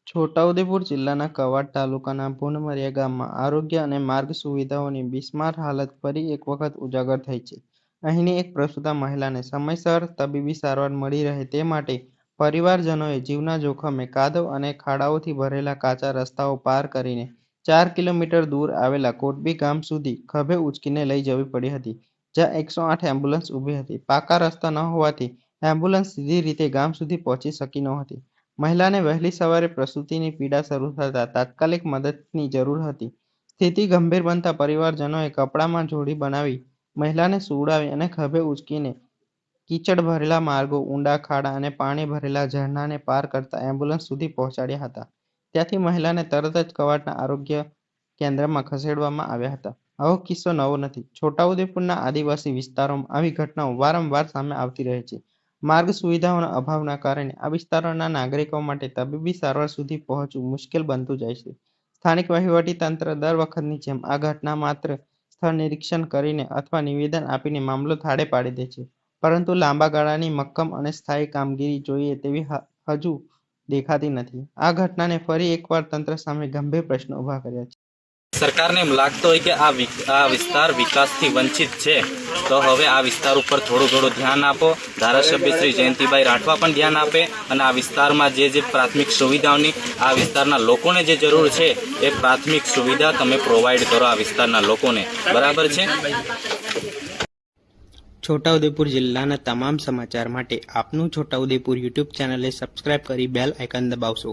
છોટાઉદેપુર જિલ્લાના કવાંટ તાલુકાના ભૂનમરિયા ગામમાં આરોગ્ય અને માર્ગ સુવિધાઓની બિસ્માર હાલત ફરી એક વખત ઉજાગર થઈ છે. અહીંની એક પ્રસૂતા મહિલાને સમયસર તબીબી સારવાર મળી રહે તે માટે પરિવારજનોએ જીવના જોખમે કાદવ અને ખાડાઓથી ભરેલા કાચા રસ્તાઓ પાર કરીને 4 કિલોમીટર દૂર આવેલા કોટબી ગામ સુધી ખભે ઉંચકીને લઈ જવી પડી હતી, જ્યાં 108 એમ્બ્યુલન્સ ઊભી હતી. પાકા રસ્તા ન હોવાથી એમ્બ્યુલન્સ સીધી રીતે ગામ સુધી પહોંચી શકી નહોતી. મહિલાને વહેલી સવારે પ્રસૂતિની પીડા શરૂ થતાં તાત્કાલિક મદદની જરૂર હતી. સ્થિતિ ગંભીર બનતા પરિવારજનોએ કપડામાં જોડી બનાવી મહિલાને સુવડાવી અને ખભે ઉંચકીને કીચડ ભરેલા માર્ગો, ઊંડા ખાડા અને પાણી ભરેલા ઝરણાને પાર કરતા એમ્બ્યુલન્સ સુધી પહોંચાડ્યા હતા. ત્યાંથી મહિલાને તરત જ કવાંટના આરોગ્ય કેન્દ્રમાં ખસેડવામાં આવ્યા હતા. આવો કિસ્સો નવો નથી. છોટાઉદેપુરના આદિવાસી વિસ્તારોમાં આવી ઘટનાઓ વારંવાર સામે આવતી રહે છે. માર્ગ સુવિધાઓના અભાવના કારણે આ વિસ્તારોના નાગરિકો માટે તબીબી સારવાર સુધી પહોંચવું મુશ્કેલ બનતું જાય છે. સ્થાનિક વહીવટીતંત્ર દર વખતની જેમ આ ઘટના માત્ર સ્થળ નિરીક્ષણ કરીને અથવા નિવેદન આપીને મામલો થાળે પાડી દે છે, પરંતુ લાંબા ગાળાની મક્કમ અને સ્થાયી કામગીરી જોઈએ તેવી હજુ દેખાતી નથી. આ ઘટનાને ફરી એકવાર તંત્ર સામે ગંભીર પ્રશ્નો ઊભા કર્યા છે. સરકારને એમ લાગતો હોય કે આ વિસ્તાર વિકાસથી વંચિત છે, તો હવે આ વિસ્તાર ઉપર થોડું ધ્યાન આપો. ધારાસભ્ય શ્રી જયંતિભાઈ રાઠવા પણ ધ્યાન આપે અને આ વિસ્તારમાં જે પ્રાથમિક સુવિધાઓની આ વિસ્તારના લોકોને જે જરૂર છે એ પ્રાથમિક સુવિધા તમે પ્રોવાઈડ કરો આ વિસ્તારના લોકોને. બરાબર છે. છોટાઉદેપુર જિલ્લાના તમામ સમાચાર માટે આપનું છોટાઉદેપુર યુટ્યુબ ચેનલને સબસ્ક્રાઇબ કરી બેલ આઇકન દબાવશો.